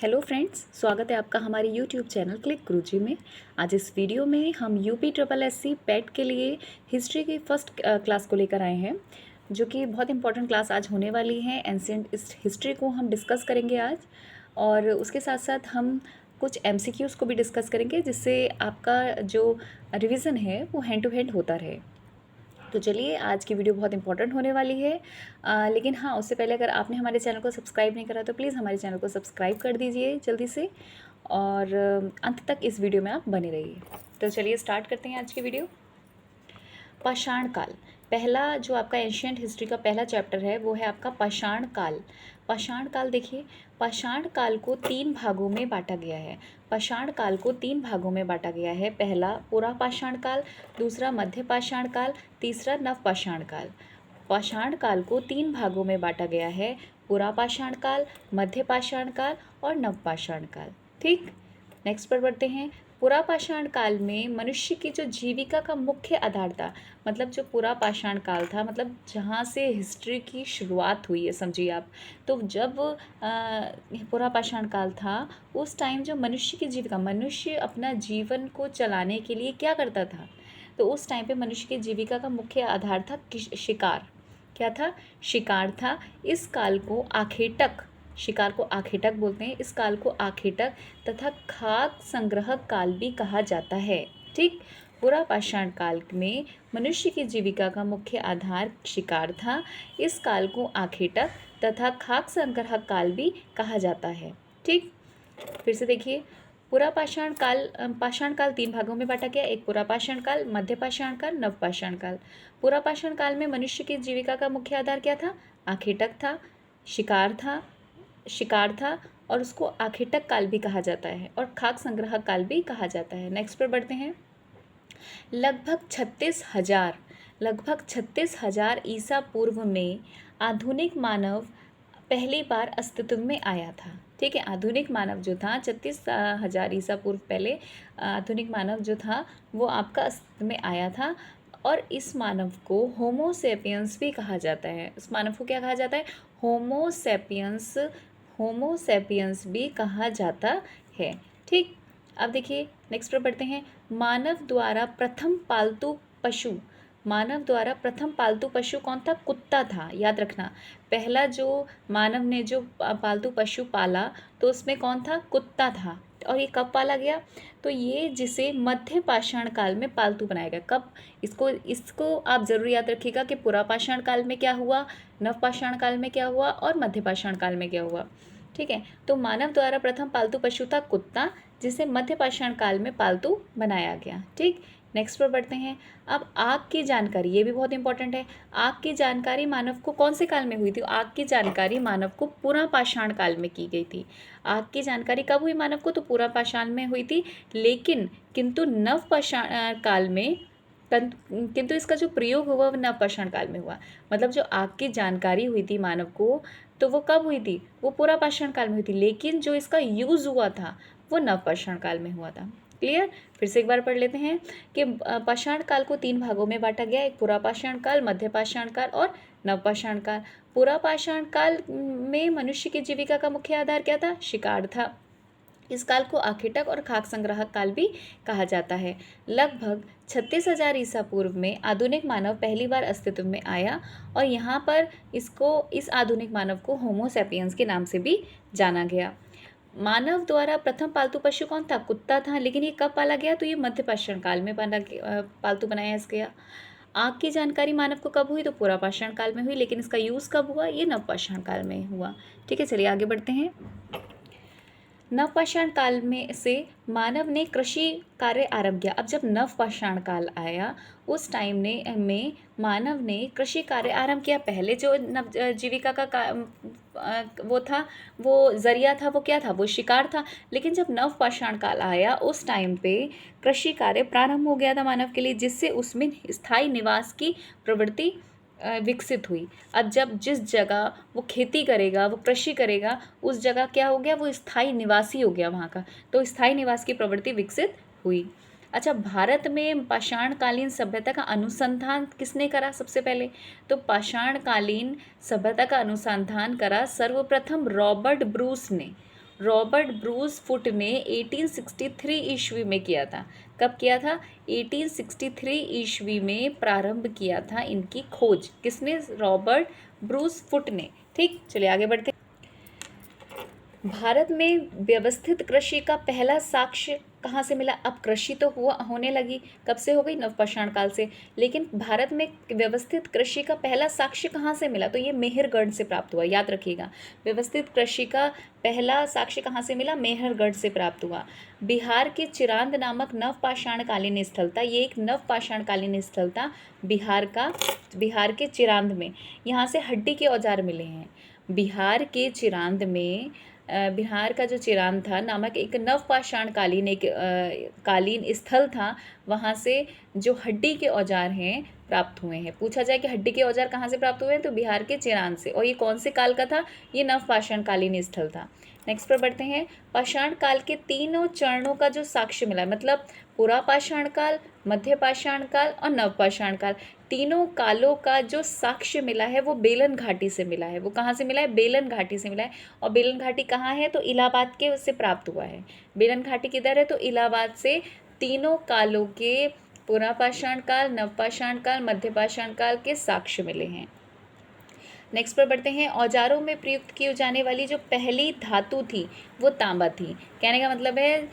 Hello friends, स्वागत है आपका हमारे यूट्यूब चैनल क्लिक गुरुजी में। आज इस वीडियो में हम यूपी ट्रिपल एससी पेट के लिए हिस्ट्री की फर्स्ट क्लास को लेकर आए हैं, जो कि बहुत इंपॉर्टेंट क्लास आज होने वाली है। एंशिएंट हिस्ट्री को हम डिस्कस करेंगे आज, और उसके साथ साथ हम कुछ एमसीक्यूज़ को भी डिस्कस करेंगे, जिससे आपका जो रिवीजन है वो हैंड टू हैंड होता रहे। तो चलिए, आज की वीडियो बहुत इंपॉर्टेंट होने वाली है। लेकिन हाँ, उससे पहले अगर आपने हमारे चैनल को सब्सक्राइब नहीं करा तो प्लीज़ हमारे चैनल को सब्सक्राइब कर दीजिए जल्दी से, और अंत तक इस वीडियो में आप बने रहिए। तो चलिए स्टार्ट करते हैं आज की वीडियो। पाषाण काल, पहला जो आपका एंशिएंट हिस्ट्री का पहला चैप्टर है वो है आपका पाषाण काल। पाषाण काल देखिए, पाषाण काल को 3 भागों में बांटा गया है। पाषाण काल को 3 भागों में बांटा गया है। पहला पुरा पाषाण काल, दूसरा मध्य पाषाण काल, तीसरा नव पाषाण काल। पाषाण काल को 3 भागों में बांटा गया है: पुरा पाषाण काल, मध्य पाषाण काल और नव पाषाण काल। ठीक, नेक्स्ट पर बढ़ते हैं। पुरा पाषाण काल में मनुष्य की जो जीविका का मुख्य आधार था, मतलब जो पुरा पाषाण काल था, मतलब जहाँ से हिस्ट्री की शुरुआत हुई है, समझिए आप। तो जब पुरा पाषाण काल था, उस टाइम जो मनुष्य की जीविका, मनुष्य अपना जीवन को चलाने के लिए क्या करता था, तो उस टाइम पे मनुष्य की जीविका का मुख्य आधार था शिकार। क्या था? शिकार था। इस काल को आखेटक, शिकार को आखेटक बोलते हैं। इस काल को आखेटक तथा खाद्य संग्रह काल भी कहा जाता है। ठीक, पुरा पाषाण काल में मनुष्य की जीविका का मुख्य आधार शिकार था। इस काल को आखेटक तथा खाद्य संग्रह काल भी कहा जाता है। ठीक, फिर से देखिए, पुरा पाषाण काल, पाषाण काल 3 भागों में बांटा गया। एक पुरा पाषाण काल, मध्य पाषाण काल, नव पाषाण काल। पुरा पाषाण काल में मनुष्य की जीविका का मुख्य आधार क्या था? आखेटक था, शिकार था, और उसको आखेटक काल भी कहा जाता है, और खाद्य संग्रह काल भी कहा जाता है। नेक्स्ट पर बढ़ते हैं। लगभग 36,000 ईसा पूर्व में आधुनिक मानव पहली बार अस्तित्व में आया था। ठीक है, आधुनिक मानव जो था 36,000 ईसा पूर्व पहले आधुनिक मानव जो था वो आपका अस्तित्व में आया था, और इस मानव को होमो सेपियंस भी कहा जाता है। इस मानव को क्या कहा जाता है? होमो सेपियंस भी कहा जाता है। ठीक, अब देखिए नेक्स्ट पर बढ़ते हैं। मानव द्वारा प्रथम पालतू पशु कौन था? कुत्ता था। याद रखना, पहला जो मानव ने जो पालतू पशु पाला, तो उसमें कौन था? कुत्ता था। और ये कब पाला गया? तो ये जिसे मध्य पाषाण काल में पालतू बनाया गया। कब? इसको आप जरूर याद रखिएगा कि पुरा पाषाण काल में क्या हुआ, नव पाषाण काल में क्या हुआ, और मध्य पाषाण काल में क्या हुआ। ठीक है, तो मानव द्वारा प्रथम पालतू पशु था कुत्ता, जिसे मध्य पाषाण काल में पालतू बनाया गया। ठीक, नेक्स्ट पर बढ़ते हैं। अब आग की जानकारी, ये भी बहुत इंपॉर्टेंट है। आग की जानकारी मानव को कौन से काल में हुई थी? आग की जानकारी मानव को पुरा पाषाण काल में की गई थी। आग की जानकारी कब हुई मानव को? तो पुरा पाषाण में हुई थी, लेकिन किंतु नव पाषाण काल में, किंतु इसका जो प्रयोग हुआ वो नव पाषाण काल में हुआ। मतलब जो आग की जानकारी हुई थी मानव को, तो वो कब हुई थी? वो पुरा पाषाण काल में हुई थी, लेकिन जो इसका यूज़ हुआ था वो नव पाषाण काल में हुआ था। क्लियर? फिर से एक बार पढ़ लेते हैं कि पाषाण काल को 3 भागों में बांटा गया। एक पुरा पाषाण काल, मध्य पाषाण काल और नव पाषाण काल। पुरा पाषाण काल में मनुष्य की जीविका का मुख्य आधार क्या था? शिकार था। इस काल को आखेटक और खाद्य संग्राहक काल भी कहा जाता है। लगभग 36,000 ईसा पूर्व में आधुनिक मानव पहली बार अस्तित्व में आया, और यहाँ पर इस आधुनिक मानव को होमो सेपियंस के नाम से भी जाना गया। मानव द्वारा प्रथम पालतू पशु कौन था? कुत्ता था। लेकिन ये कब पाला गया? तो ये मध्य पाषाण काल में पालतू बनाया गया। आग की जानकारी मानव को कब हुई? तो पुरा पाषाण काल में हुई, लेकिन इसका यूज़ कब हुआ? ये नव पाषाण काल में हुआ। ठीक है, चलिए आगे बढ़ते हैं। नवपाषाण काल में से मानव ने कृषि कार्य आरंभ किया। अब जब नवपाषाण काल आया, उस टाइम में मानव ने कृषि कार्य आरंभ किया। पहले जो नव जीविका का वो था, वो जरिया था, वो क्या था? वो शिकार था। लेकिन जब नवपाषाण काल आया, उस टाइम पे कृषि कार्य प्रारंभ हो गया था मानव के लिए, जिससे उसमें स्थायी निवास की प्रवृत्ति विकसित हुई। अब जब जिस जगह वो खेती करेगा, वो कृषि करेगा, उस जगह क्या हो गया? वो स्थायी निवासी हो गया वहाँ का। तो स्थायी निवास की प्रवृत्ति विकसित हुई। अच्छा, भारत में पाषाणकालीन सभ्यता का अनुसंधान किसने करा सबसे पहले? तो पाषाणकालीन सभ्यता का अनुसंधान करा सर्वप्रथम रॉबर्ट ब्रूस ने। रॉबर्ट ब्रूस फुट ने 1863 ईस्वी में किया था। कब किया था? 1863 ईस्वी में प्रारंभ किया था इनकी खोज। किसने? रॉबर्ट ब्रूस फुट ने। ठीक, चलिए आगे बढ़ते हैं। भारत में व्यवस्थित कृषि का पहला साक्ष्य कहाँ से मिला? अब कृषि तो होने लगी, कब से हो गई? नवपाषाण काल से। लेकिन भारत में व्यवस्थित कृषि का पहला साक्ष्य कहाँ से मिला? तो ये मेहरगढ़ से प्राप्त हुआ, याद रखिएगा। व्यवस्थित कृषि का पहला साक्ष्य कहाँ से मिला? मेहरगढ़ से प्राप्त हुआ। बिहार के चिरांद नामक नवपाषाणकालीन स्थल था, ये एक नवपाषाणकालीन स्थल था बिहार के चिरांद में। यहाँ से हड्डी के औजार मिले हैं। बिहार के चिरांद में बिहार का जो चिरांद था नामक एक नवपाषाणकालीन कालीन स्थल था, वहाँ से जो हड्डी के औजार हैं प्राप्त हुए हैं। पूछा जाए कि हड्डी के औजार कहाँ से प्राप्त हुए हैं, तो बिहार के चिरांद से। और ये कौन से काल का था? ये नवपाषाणकालीन स्थल था। नेक्स्ट पर बढ़ते हैं। पाषाण काल के तीनों चरणों का जो साक्ष्य मिला, मतलब पुरा पाषाण काल, मध्य पाषाण काल और नवपाषाण काल, तीनों कालों का जो साक्ष्य मिला है वो बेलन घाटी से मिला है। वो कहाँ से मिला है? बेलन घाटी से मिला है। और बेलन घाटी कहाँ है? तो इलाहाबाद के उससे प्राप्त हुआ है। बेलन घाटी किधर है? तो इलाहाबाद से तीनों कालों के, पुरापाषाण काल, नवपाषाण काल, मध्य पाषाण काल के साक्ष्य मिले हैं। नेक्स्ट पर बढ़ते हैं। औजारों में प्रयुक्त की जाने वाली जो पहली धातु थी वो तांबा थी। कहने का मतलब है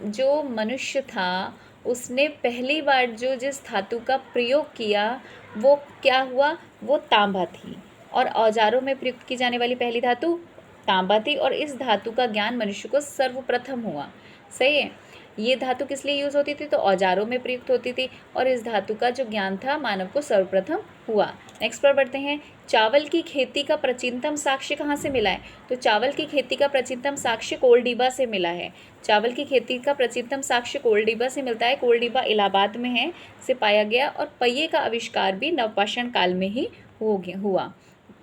जो मनुष्य था उसने पहली बार जो जिस धातु का प्रयोग किया वो क्या हुआ? वो तांबा थी। और औजारों में प्रयुक्त की जाने वाली पहली धातु तांबा थी, और इस धातु का ज्ञान मनुष्य को सर्वप्रथम हुआ। सही है। ये धातु किस लिए यूज़ होती थी? तो औजारों में प्रयुक्त होती थी, और इस धातु का जो ज्ञान था मानव को सर्वप्रथम हुआ। नेक्स्ट पर बढ़ते हैं। चावल की खेती का प्राचीनतम साक्ष्य कहाँ से मिला है? तो चावल की खेती का प्राचीनतम साक्ष्य कोलडीबा से मिला है। चावल की खेती का प्राचीनतम साक्ष्य कोलडीबा से मिलता है। कोलडीबा इलाहाबाद में है, से पाया गया। और पहिए का आविष्कार भी नवपाषाण काल में ही हुआ।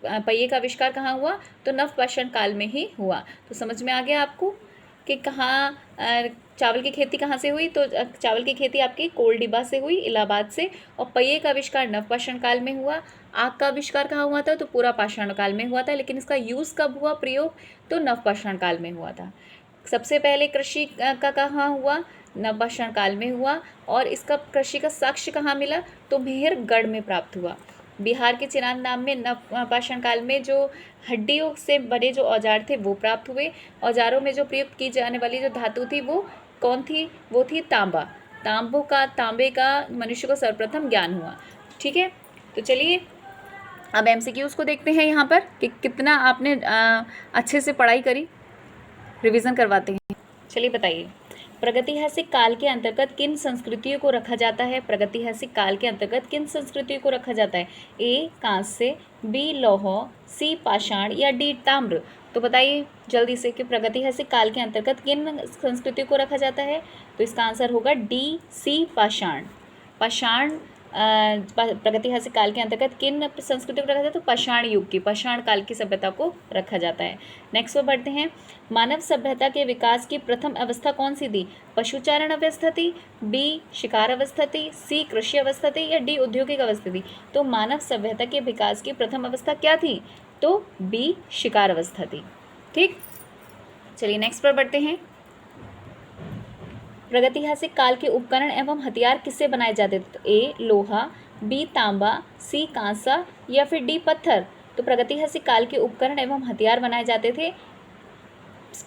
पहिए का आविष्कार कहाँ हुआ? तो नवपाषाण काल में ही हुआ। तो समझ में आ गया आपको कि कहाँ चावल की खेती कहाँ से हुई? तो चावल की खेती आपकी कोलडीबा से हुई, इलाहाबाद से। और पहिए का आविष्कार नवपाषाण काल में हुआ। आग का आविष्कार कहाँ हुआ था? तो पूरा पाषाण काल में हुआ था, लेकिन इसका यूज़ कब हुआ, प्रयोग? तो नवपाषाण काल में हुआ था। सबसे पहले कृषि का कहाँ हुआ? नवपाषाण काल में हुआ। और इसका कृषि का साक्ष्य कहाँ मिला? तो मेहरगढ़ में प्राप्त हुआ। बिहार के चिरांद नाम में नवपाषाण काल में जो हड्डियों से बने जो औजार थे वो प्राप्त हुए। औजारों में जो प्रयुक्त की जाने वाली जो धातु थी वो कौन थी? वो थी तांबा। तांबे का मनुष्य को सर्वप्रथम ज्ञान हुआ। ठीक है, तो चलिए अब MCQs को देखते हैं यहाँ पर कि कितना आपने अच्छे से पढ़ाई करी। रिवीजन करवाते हैं। चलिए बताइए, प्रागैतिहासिक काल के अंतर्गत किन संस्कृतियों को रखा जाता है? प्रागैतिहासिक काल के अंतर्गत किन संस्कृतियों को रखा जाता है? A कांस्य, B लौह, C पाषाण या D ताम्र? तो बताइए जल्दी से कि प्रागैतिहासिक काल के अंतर्गत किन संस्कृतियों को रखा जाता है? तो इसका आंसर होगा D C पाषाण। प्रागैतिहासिक काल के अंतर्गत किन संस्कृतियों को रखा जाता है? तो पाषाण युग की, पाषाण काल की सभ्यता को रखा जाता है। नेक्स्ट पर बढ़ते हैं। मानव सभ्यता के विकास की प्रथम अवस्था कौन सी थी? पशुचारण अवस्था थी, B शिकार अवस्था थी, C कृषि अवस्था थी या D औद्योगिक अवस्था थी? तो मानव सभ्यता के विकास की प्रथम अवस्था क्या थी? तो B शिकार अवस्था थी। ठीक, चलिए नेक्स्ट पर बढ़ते हैं। प्रागैतिहासिक काल के उपकरण एवं हथियार किससे बनाए जाते थे? A लोहा, B तांबा, C कांसा या फिर D पत्थर? तो प्रागैतिहासिक काल के उपकरण एवं हथियार बनाए जाते थे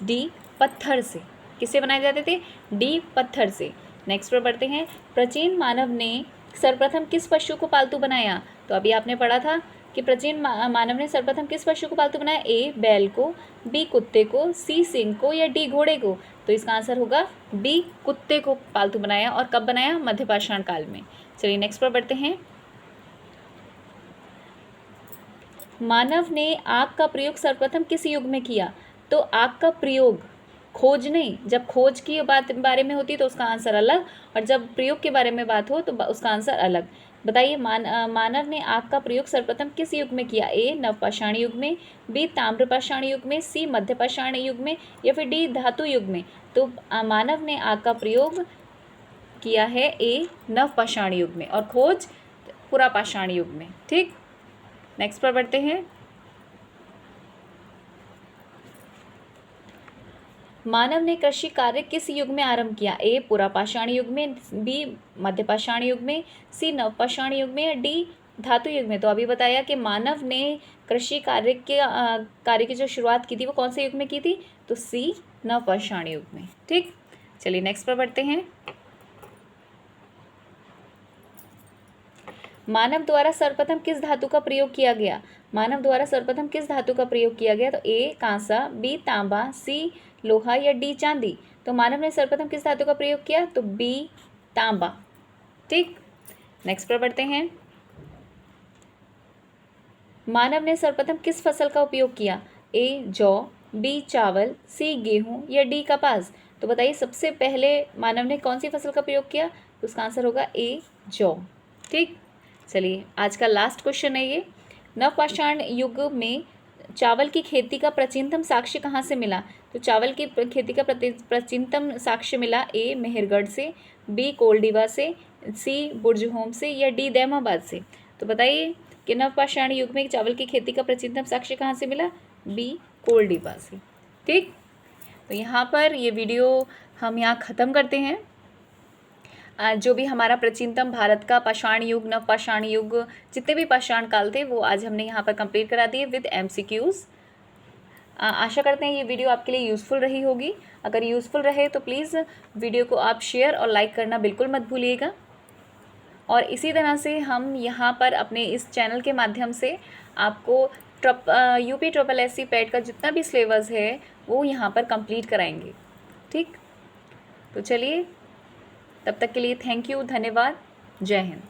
D पत्थर से। किससे बनाए जाते थे? D पत्थर से। नेक्स्ट पर बढ़ते हैं। प्राचीन मानव ने सर्वप्रथम किस पशु को पालतू बनाया? तो अभी आपने पढ़ा था कि प्राचीन मानव ने सर्वप्रथम किस पशु को पालतू बनाया? A बैल को, B कुत्ते को, C सिंह को या D घोड़े को? तो इसका आंसर होगा B कुत्ते को पालतू बनाया। और कब बनाया? मध्यपाषाण काल में। चलिए नेक्स्ट पर बढ़ते हैं। मानव ने आग का प्रयोग सर्वप्रथम किस युग में किया? तो आग का प्रयोग, खोज नहीं। जब खोज की बारे में होती तो उसका आंसर अलग, और जब प्रयोग के बारे में बात हो तो उसका आंसर अलग। बताइए, मानव ने आग का प्रयोग सर्वप्रथम किस युग में किया? A नवपाषाण युग में, B ताम्रपाषाण युग में, C मध्यपाषाण युग में या फिर D धातु युग में? तो मानव ने आग का प्रयोग किया है A नवपाषाण युग में, और खोज पुरापाषाण युग में। ठीक, नेक्स्ट पर बढ़ते हैं। मानव ने कृषि कार्य किस युग में आरंभ किया? ए पुरापाषाण युग में, बी मध्यपाषाण युग में, सी नवपाषाण युग में, या डी धातु युग में? तो अभी बताया कि मानव ने कृषि कार्य की जो शुरुआत की थी वो कौन से युग में की थी? तो सी नवपाषाण युग में। ठीक, चलिए नेक्स्ट पर बढ़ते हैं। मानव द्वारा सर्वप्रथम किस धातु का प्रयोग किया गया? मानव द्वारा सर्वप्रथम किस धातु का प्रयोग किया गया? तो ए कांसा, बी तांबा, सी लोहा, या डी चांदी? तो मानव ने सर्वप्रथम किस धातु का प्रयोग किया? तो बी तांबा। ठीक, नेक्स्ट पर बढ़ते हैं। मानव ने सर्वप्रथम किस फसल का उपयोग किया? ए जौ, बी चावल, सी गेहूं, या डी कपास? तो बताइए सबसे पहले मानव ने कौन सी फसल का प्रयोग किया? तो उसका आंसर होगा ए जौ। ठीक, चलिए आज का लास्ट क्वेश्चन है ये। नवपाषाण युग में चावल की खेती का प्राचीनतम साक्ष्य कहाँ से मिला? तो चावल की खेती का प्राचीनतम साक्ष्य मिला ए मेहरगढ़ से, बी कोल्डिवा से, सी बुर्जहोम से, या डी दैमाबाद से? तो बताइए कि नवपाषाण युग में चावल की खेती का प्राचीनतम साक्ष्य कहाँ से मिला? बी कोल्डिवा से। ठीक, तो यहाँ पर ये वीडियो हम यहाँ ख़त्म करते हैं। जो भी हमारा प्राचीनतम भारत का पाषाण युग, नवपाषाण युग, जितने भी पाषाण काल थे वो आज हमने यहाँ पर कंप्लीट करा दिए विद MCQs। आशा करते हैं ये वीडियो आपके लिए यूज़फुल रही होगी। अगर यूज़फुल रहे तो प्लीज़ वीडियो को आप शेयर और लाइक करना बिल्कुल मत भूलिएगा। और इसी तरह से हम यहाँ पर अपने इस चैनल के माध्यम से आपको UP SSC पैट का जितना भी सिलेबस है वो यहाँ पर कंप्लीट कराएंगे। ठीक, तो चलिए तब तक के लिए थैंक यू, धन्यवाद, जय हिंद।